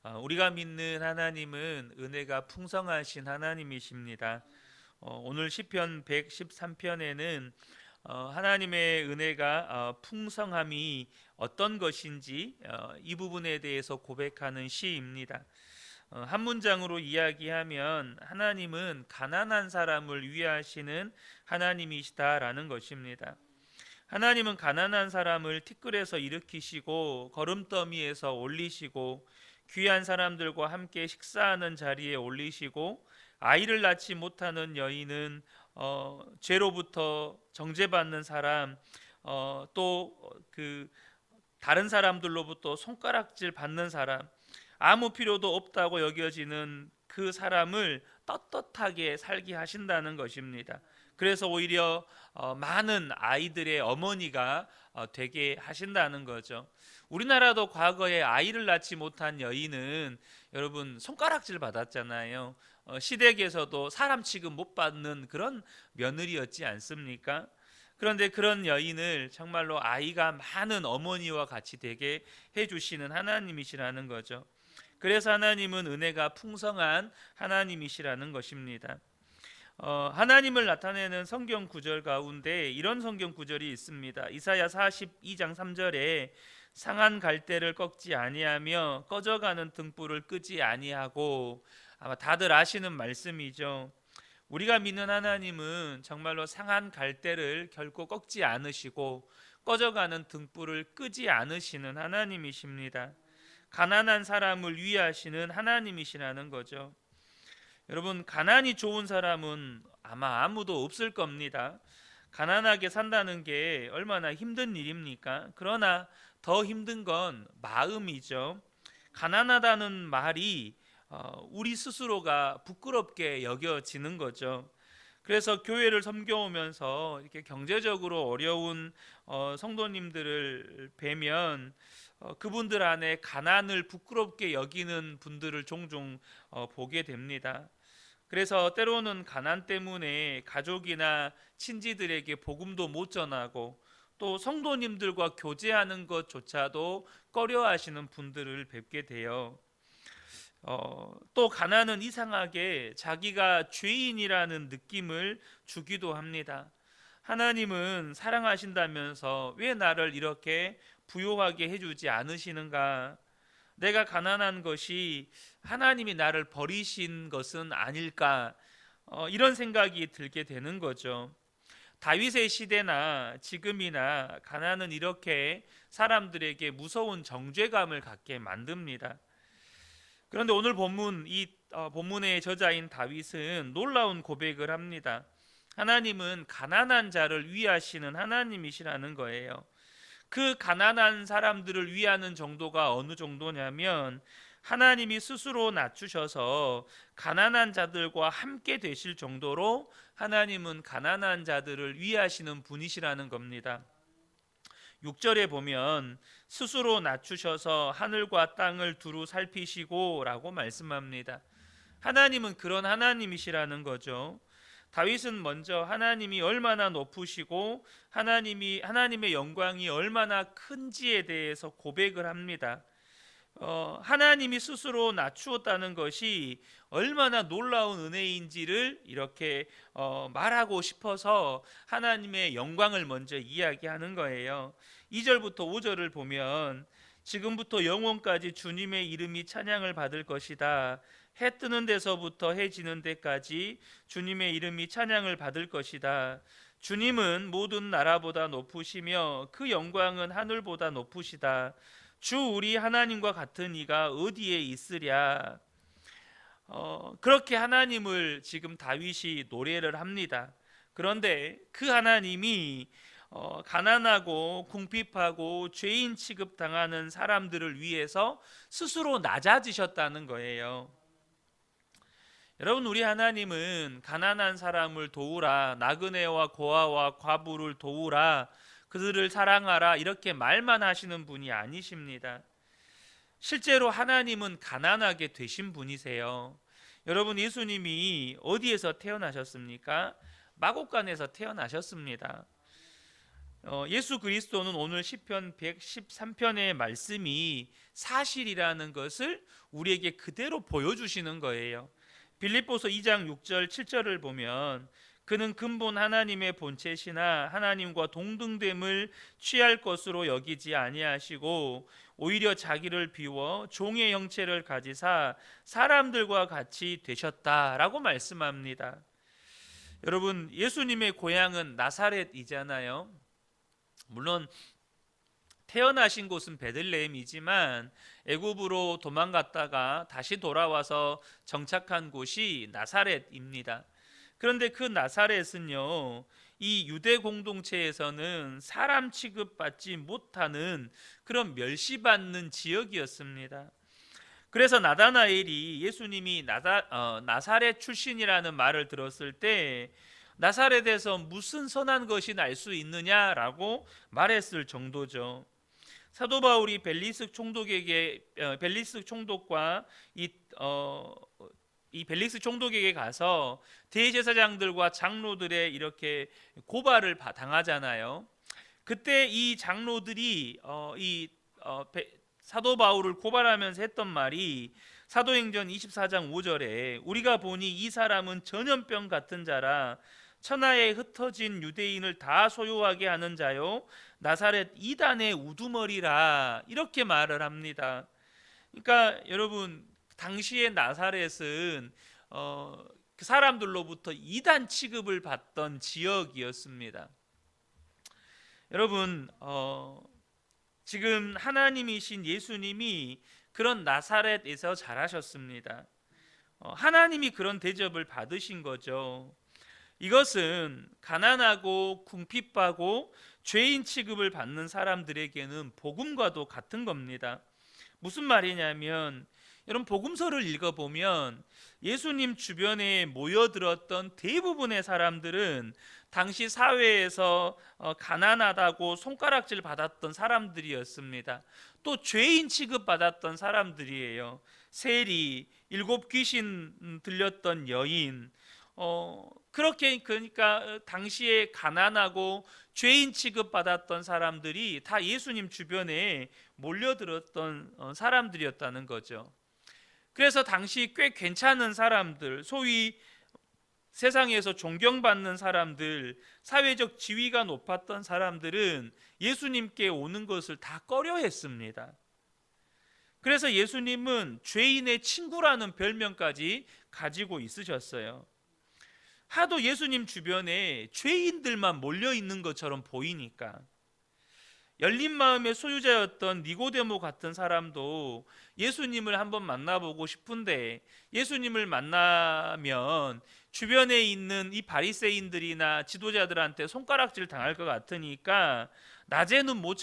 우리가 믿는 하나님은 은혜가 풍성하신 하나님이십니다. 오늘 시편 113편에는 하나님의 은혜가 풍성함이 어떤 것인지 이 부분에 대해서 고백하는 시입니다. 한 문장으로 이야기하면 하나님은 가난한 사람을 위하시는 하나님이시다라는 것입니다. 하나님은 가난한 사람을 티끌에서 일으키시고 거름더미에서 올리시고 귀한 사람들과 함께 식사하는 자리에 올리시고 아이를 낳지 못하는 여인은 죄로부터 정죄받는 사람, 또 그 다른 사람들로부터 손가락질 받는 사람, 아무 필요도 없다고 여겨지는 그 사람을 떳떳하게 살게 하신다는 것입니다. 그래서 오히려 많은 아이들의 어머니가 되게 하신다는 거죠. 우리나라도 과거에 아이를 낳지 못한 여인은 여러분 손가락질 받았잖아요. 시댁에서도 사람 취급 못 받는 그런 며느리였지 않습니까? 그런데 그런 여인을 정말로 아이가 많은 어머니와 같이 되게 해주시는 하나님이시라는 거죠. 그래서 하나님은 은혜가 풍성한 하나님이시라는 것입니다. 하나님을 나타내는 성경 구절 가운데 이런 성경 구절이 있습니다. 이사야 42장 3절에 상한 갈대를 꺾지 아니하며 꺼져가는 등불을 끄지 아니하고, 아마 다들 아시는 말씀이죠. 우리가 믿는 하나님은 정말로 상한 갈대를 결코 꺾지 않으시고 꺼져가는 등불을 끄지 않으시는 하나님이십니다. 가난한 사람을 위하시는 하나님이시라는 거죠. 여러분, 가난이 좋은 사람은 아마 아무도 없을 겁니다. 가난하게 산다는 게 얼마나 힘든 일입니까? 그러나 더 힘든 건 마음이죠. 가난하다는 말이 우리 스스로가 부끄럽게 여겨지는 거죠. 그래서 교회를 섬겨오면서 이렇게 경제적으로 어려운 성도님들을 뵈면 그분들 안에 가난을 부끄럽게 여기는 분들을 종종 보게 됩니다. 그래서 때로는 가난 때문에 가족이나 친지들에게 복음도 못 전하고 또 성도님들과 교제하는 것조차도 꺼려하시는 분들을 뵙게 돼요. 또 가난은 이상하게 자기가 죄인이라는 느낌을 주기도 합니다. 하나님은 사랑하신다면서 왜 나를 이렇게 부요하게 해주지 않으시는가? 내가 가난한 것이 하나님이 나를 버리신 것은 아닐까? 이런 생각이 들게 되는 거죠. 다윗의 시대나 지금이나 가난은 이렇게 사람들에게 무서운 정죄감을 갖게 만듭니다. 그런데 오늘 본문, 이 본문의 저자인 다윗은 놀라운 고백을 합니다. 하나님은 가난한 자를 위하시는 하나님이시라는 거예요. 그 가난한 사람들을 위하는 정도가 어느 정도냐면 하나님이 스스로 낮추셔서 가난한 자들과 함께 되실 정도로 하나님은 가난한 자들을 위하시는 분이시라는 겁니다. 6절에 보면 스스로 낮추셔서 하늘과 땅을 두루 살피시고 라고 말씀합니다. 하나님은 그런 하나님이시라는 거죠. 다윗은 먼저 하나님이 얼마나 높으시고 하나님의 영광이 얼마나 큰지에 대해서 고백을 합니다. 하나님이 스스로 낮추었다는 것이 얼마나 놀라운 은혜인지를 이렇게 말하고 싶어서 하나님의 영광을 먼저 이야기하는 거예요. 2절부터 5절을 보면 지금부터 영원까지 주님의 이름이 찬양을 받을 것이다. 해 뜨는 데서부터 해 지는 데까지 주님의 이름이 찬양을 받을 것이다. 주님은 모든 나라보다 높으시며 그 영광은 하늘보다 높으시다. 주 우리 하나님과 같은 이가 어디에 있으랴. 그렇게 하나님을 지금 다윗이 노래를 합니다. 그런데 그 하나님이 가난하고 궁핍하고 죄인 취급당하는 사람들을 위해서 스스로 낮아지셨다는 거예요. 여러분, 우리 하나님은 가난한 사람을 도우라, 나그네와 고아와 과부를 도우라, 그들을 사랑하라 이렇게 말만 하시는 분이 아니십니다. 실제로 하나님은 가난하게 되신 분이세요. 여러분, 예수님이 어디에서 태어나셨습니까? 마곡간에서 태어나셨습니다. 예수 그리스도는 오늘 시편 113편의 말씀이 사실이라는 것을 우리에게 그대로 보여주시는 거예요. 빌립보서 2장 6절 7절을 보면 그는 근본 하나님의 본체시나 하나님과 동등됨을 취할 것으로 여기지 아니하시고 오히려 자기를 비워 종의 형체를 가지사 사람들과 같이 되셨다라고 말씀합니다. 여러분, 예수님의 고향은 나사렛이잖아요. 물론 태어나신 곳은 베들레헴이지만 애굽으로 도망갔다가 다시 돌아와서 정착한 곳이 나사렛입니다. 그런데 그 나사렛은요, 이 유대 공동체에서는 사람 취급받지 못하는 그런 멸시받는 지역이었습니다. 그래서 나다나엘이 예수님이 나사렛 출신이라는 말을 들었을 때 나사렛에서 무슨 선한 것이 날 수 있느냐라고 말했을 정도죠. 사도 바울이 벨리스 총독과 이 벨리스 총독에게 가서 대제사장들과 장로들의 이렇게 고발을 당하잖아요. 그때 이 장로들이 사도 바울을 고발하면서 했던 말이 사도행전 24장 5절에 우리가 보니 이 사람은 전염병 같은 자라 천하에 흩어진 유대인을 다 소유하게 하는 자요 나사렛 이단의 우두머리라 이렇게 말을 합니다. 그러니까 여러분, 당시의 나사렛은 그 사람들로부터 이단 취급을 받던 지역이었습니다. 여러분, 지금 하나님이신 예수님이 그런 나사렛에서 자라셨습니다. 하나님이 그런 대접을 받으신 거죠. 이것은 가난하고 궁핍하고 죄인 취급을 받는 사람들에게는 복음과도 같은 겁니다. 무슨 말이냐면 여러분, 복음서를 읽어보면 예수님 주변에 모여들었던 대부분의 사람들은 당시 사회에서 가난하다고 손가락질 받았던 사람들이었습니다. 또 죄인 취급받았던 사람들이에요. 세리, 7 귀신 들렸던 여인, 그렇게 그러니까 당시에 가난하고 죄인 취급받았던 사람들이 다 예수님 주변에 몰려들었던 사람들이었다는 거죠. 그래서 당시 꽤 괜찮은 사람들, 소위 세상에서 존경받는 사람들, 사회적 지위가 높았던 사람들은 예수님께 오는 것을 다 꺼려했습니다. 그래서 예수님은 죄인의 친구라는 별명까지 가지고 있으셨어요. 하도 예수님 주변에 죄인들만 몰려 있는 것처럼 보이니까. 열린 마음의 소유자였던 니고데모 같은 사람도 예수님을 한번 만나보고 싶은데 예수님을 만나면 주변에 있는 이 바리새인들이나 지도자들한테 손가락질 당할 것 같으니까 낮에는 못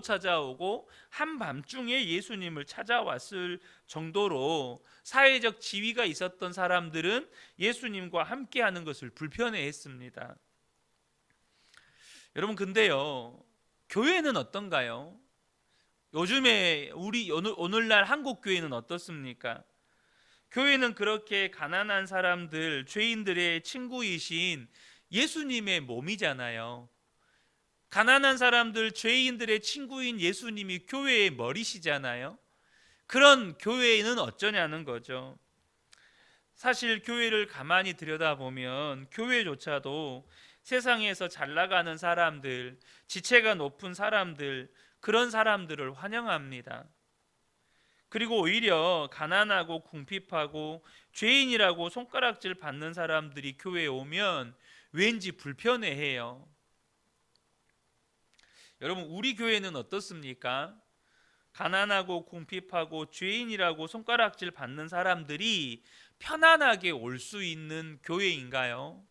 찾아오고 한밤중에 예수님을 찾아왔을 정도로 사회적 지위가 있었던 사람들은 예수님과 함께하는 것을 불편해했습니다. 여러분, 근데요, 교회는 어떤가요? 요즘에 오늘날 한국 교회는 어떻습니까? 교회는 그렇게 가난한 사람들, 죄인들의 친구이신 예수님의 몸이잖아요. 가난한 사람들, 죄인들의 친구인 예수님이 교회의 머리시잖아요. 그런 교회는 어쩌냐는 거죠. 사실 교회를 가만히 들여다보면 교회조차도 세상에서 잘 나가는 사람들, 지체가 높은 사람들, 그런 사람들을 환영합니다. 그리고 오히려 가난하고 궁핍하고 죄인이라고 손가락질 받는 사람들이 교회에 오면 왠지 불편해해요. 여러분, 우리 교회는 어떻습니까? 가난하고 궁핍하고 죄인이라고 손가락질 받는 사람들이 편안하게 올 수 있는 교회인가요?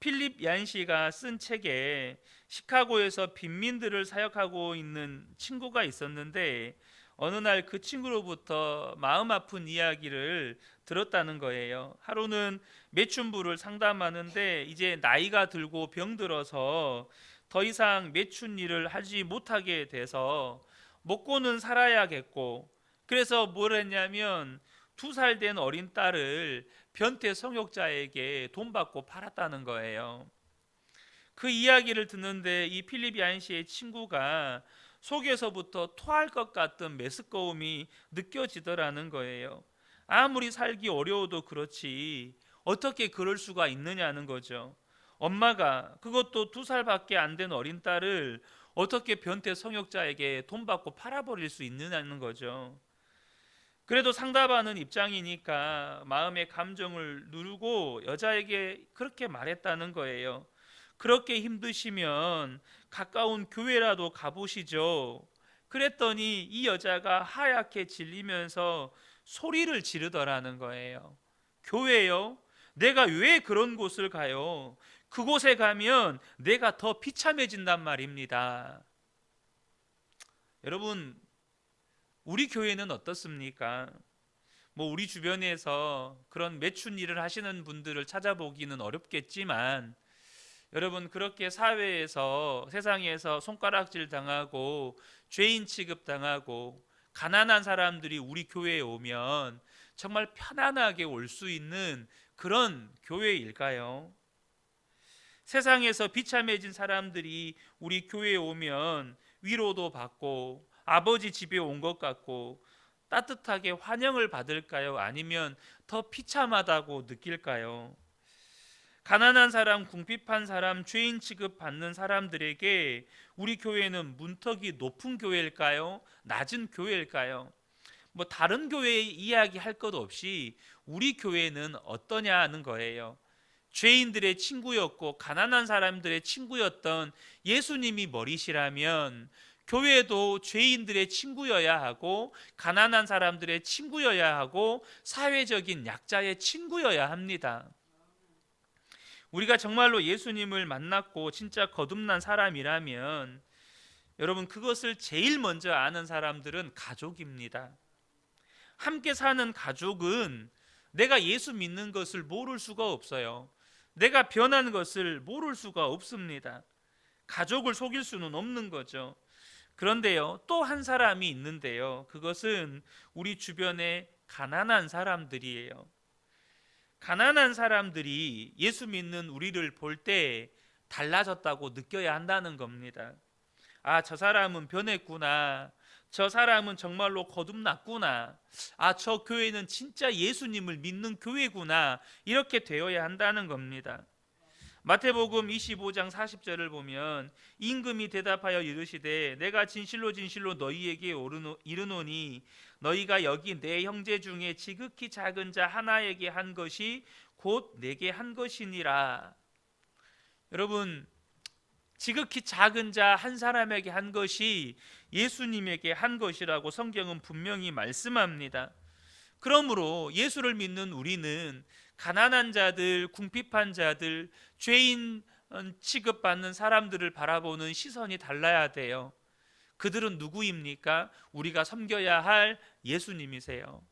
필립 얀시가 쓴 책에 시카고에서 빈민들을 사역하고 있는 친구가 있었는데 어느 날 그 친구로부터 마음 아픈 이야기를 들었다는 거예요. 하루는 매춘부를 상담하는데 이제 나이가 들고 병들어서 더 이상 매춘 일을 하지 못하게 돼서 먹고는 살아야겠고, 그래서 뭘 했냐면 2살 된 어린 딸을 변태 성욕자에게 돈 받고 팔았다는 거예요. 그 이야기를 듣는데 이 필립 얀시의 친구가 속에서부터 토할 것 같은 메스꺼움이 느껴지더라는 거예요. 아무리 살기 어려워도 그렇지 어떻게 그럴 수가 있느냐는 거죠. 엄마가 그것도 2살밖에 안 된 어린 딸을 어떻게 변태 성욕자에게 돈 받고 팔아버릴 수 있느냐는 거죠. 그래도 상담하는 입장이니까 마음의 감정을 누르고 여자에게 그렇게 말했다는 거예요. 그렇게 힘드시면 가까운 교회라도 가보시죠. 그랬더니 이 여자가 하얗게 질리면서 소리를 지르더라는 거예요. 교회요? 내가 왜 그런 곳을 가요? 그곳에 가면 내가 더 비참해진단 말입니다. 여러분, 우리 교회는 어떻습니까? 뭐 우리 주변에서 그런 매춘 일을 하시는 분들을 찾아보기는 어렵겠지만 여러분, 그렇게 사회에서 세상에서 손가락질 당하고 죄인 취급 당하고 가난한 사람들이 우리 교회에 오면 정말 편안하게 올 수 있는 그런 교회일까요? 세상에서 비참해진 사람들이 우리 교회에 오면 위로도 받고 아버지 집에 온 것 같고 따뜻하게 환영을 받을까요? 아니면 더 비참하다고 느낄까요? 가난한 사람, 궁핍한 사람, 죄인 취급받는 사람들에게 우리 교회는 문턱이 높은 교회일까요? 낮은 교회일까요? 뭐 다른 교회 이야기할 것 없이 우리 교회는 어떠냐 하는 거예요. 죄인들의 친구였고 가난한 사람들의 친구였던 예수님이 머리시라면 교회도 죄인들의 친구여야 하고 가난한 사람들의 친구여야 하고 사회적인 약자의 친구여야 합니다. 우리가 정말로 예수님을 만났고 진짜 거듭난 사람이라면 여러분, 그것을 제일 먼저 아는 사람들은 가족입니다. 함께 사는 가족은 내가 예수 믿는 것을 모를 수가 없어요. 내가 변한 것을 모를 수가 없습니다. 가족을 속일 수는 없는 거죠. 그런데요, 또 한 사람이 있는데요. 그것은 우리 주변의 가난한 사람들이에요. 가난한 사람들이 예수 믿는 우리를 볼 때 달라졌다고 느껴야 한다는 겁니다. 아, 저 사람은 변했구나. 저 사람은 정말로 거듭났구나. 아, 저 교회는 진짜 예수님을 믿는 교회구나. 이렇게 되어야 한다는 겁니다. 마태복음 25장 40절을 보면 임금이 대답하여 이르시되 내가 진실로 진실로 너희에게 이르노니 너희가 여기 내 형제 중에 지극히 작은 자 하나에게 한 것이 곧 내게 한 것이니라. 여러분, 지극히 작은 자 한 사람에게 한 것이 예수님에게 한 것이라고 성경은 분명히 말씀합니다. 그러므로 예수를 믿는 우리는 가난한 자들, 궁핍한 자들, 죄인 취급받는 사람들을 바라보는 시선이 달라야 돼요. 그들은 누구입니까? 우리가 섬겨야 할 예수님이세요.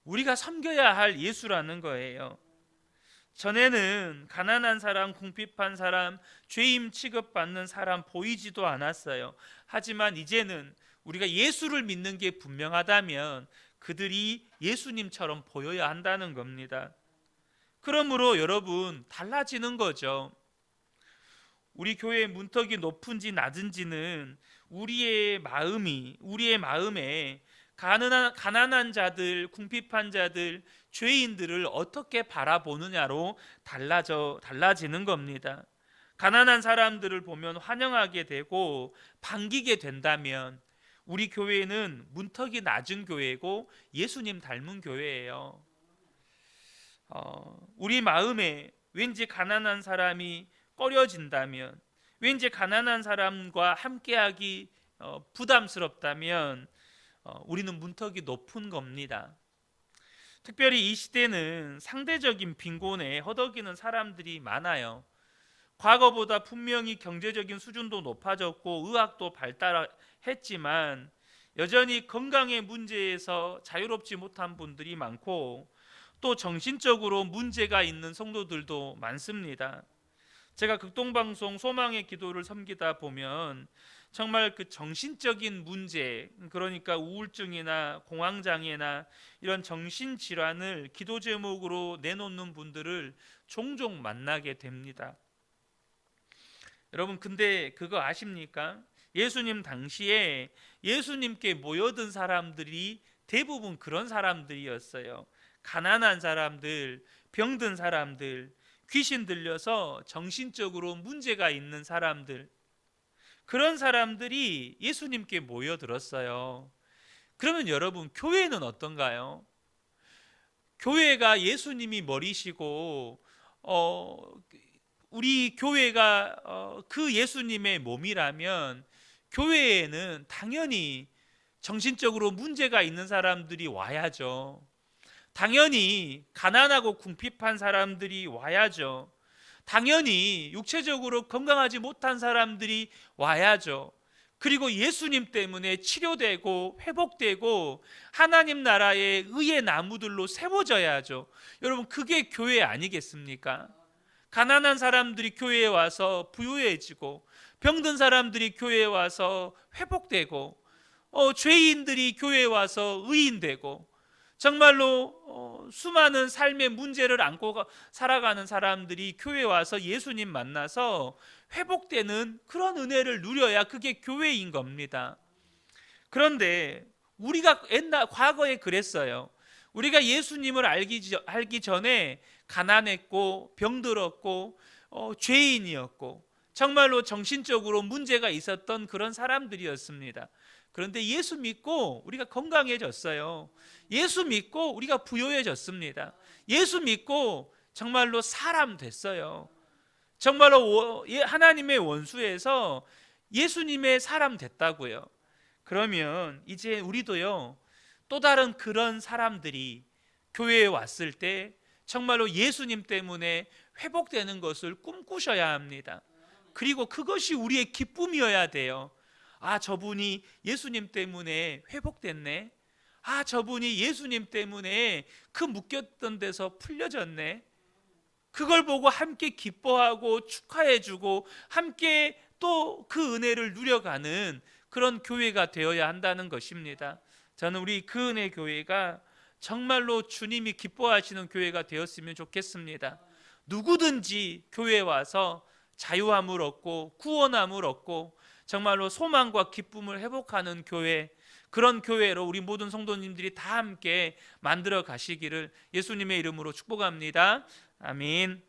우리가 섬겨야 할 예수라는 거예요. 전에는 가난한 사람, 궁핍한 사람, 죄인 취급받는 사람 보이지도 않았어요. 하지만 이제는 우리가 예수를 믿는 게 분명하다면 그들이 예수님처럼 보여야 한다는 겁니다. 그러므로 여러분, 달라지는 거죠. 우리 교회의 문턱이 높은지 낮은지는 우리의 마음에 가난한 자들, 궁핍한 자들, 죄인들을 어떻게 바라보느냐로 달라지는 겁니다. 가난한 사람들을 보면 환영하게 되고 반기게 된다면 우리 교회는 문턱이 낮은 교회고 예수님 닮은 교회예요. 우리 마음에 왠지 가난한 사람이 꺼려진다면, 왠지 가난한 사람과 함께하기 부담스럽다면 우리는 문턱이 높은 겁니다. 특별히 이 시대는 상대적인 빈곤에 허덕이는 사람들이 많아요. 과거보다 분명히 경제적인 수준도 높아졌고 의학도 발달했지만 여전히 건강의 문제에서 자유롭지 못한 분들이 많고 또 정신적으로 문제가 있는 성도들도 많습니다. 제가 극동방송 소망의 기도를 섬기다 보면 정말 그 정신적인 문제, 그러니까 우울증이나 공황장애나 이런 정신질환을 기도 제목으로 내놓는 분들을 종종 만나게 됩니다. 여러분 근데 그거 아십니까? 예수님 당시에 예수님께 모여든 사람들이 대부분 그런 사람들이었어요. 가난한 사람들, 병든 사람들, 귀신 들려서 정신적으로 문제가 있는 사람들, 그런 사람들이 예수님께 모여들었어요. 그러면 여러분 교회는 어떤가요? 교회가 예수님이 머리시고 우리 교회가 그 예수님의 몸이라면 교회에는 당연히 정신적으로 문제가 있는 사람들이 와야죠. 당연히 가난하고 궁핍한 사람들이 와야죠. 당연히 육체적으로 건강하지 못한 사람들이 와야죠. 그리고 예수님 때문에 치료되고 회복되고 하나님 나라의 의의 나무들로 세워져야죠. 여러분 그게 교회 아니겠습니까? 가난한 사람들이 교회에 와서 부유해지고 병든 사람들이 교회에 와서 회복되고 죄인들이 교회에 와서 의인되고 정말로 수많은 삶의 문제를 안고 살아가는 사람들이 교회에 와서 예수님 만나서 회복되는 그런 은혜를 누려야 그게 교회인 겁니다. 그런데 우리가 과거에 그랬어요. 우리가 예수님을 알기 전에 가난했고 병들었고 죄인이었고 정말로 정신적으로 문제가 있었던 그런 사람들이었습니다. 그런데 예수 믿고 우리가 건강해졌어요. 예수 믿고 우리가 부유해졌습니다. 예수 믿고 정말로 사람 됐어요. 정말로 하나님의 원수에서 예수님의 사람 됐다고요. 그러면 이제 우리도요, 또 다른 그런 사람들이 교회에 왔을 때 정말로 예수님 때문에 회복되는 것을 꿈꾸셔야 합니다. 그리고 그것이 우리의 기쁨이어야 돼요. 아, 저분이 예수님 때문에 회복됐네. 아, 저분이 예수님 때문에 그 묶였던 데서 풀려졌네. 그걸 보고 함께 기뻐하고 축하해주고 함께 또 그 은혜를 누려가는 그런 교회가 되어야 한다는 것입니다. 저는 우리 그 은혜 교회가 정말로 주님이 기뻐하시는 교회가 되었으면 좋겠습니다. 누구든지 교회에 와서 자유함을 얻고 구원함을 얻고 정말로 소망과 기쁨을 회복하는 교회, 그런 교회로 우리 모든 성도님들이 다 함께 만들어 가시기를 예수님의 이름으로 축복합니다. 아멘.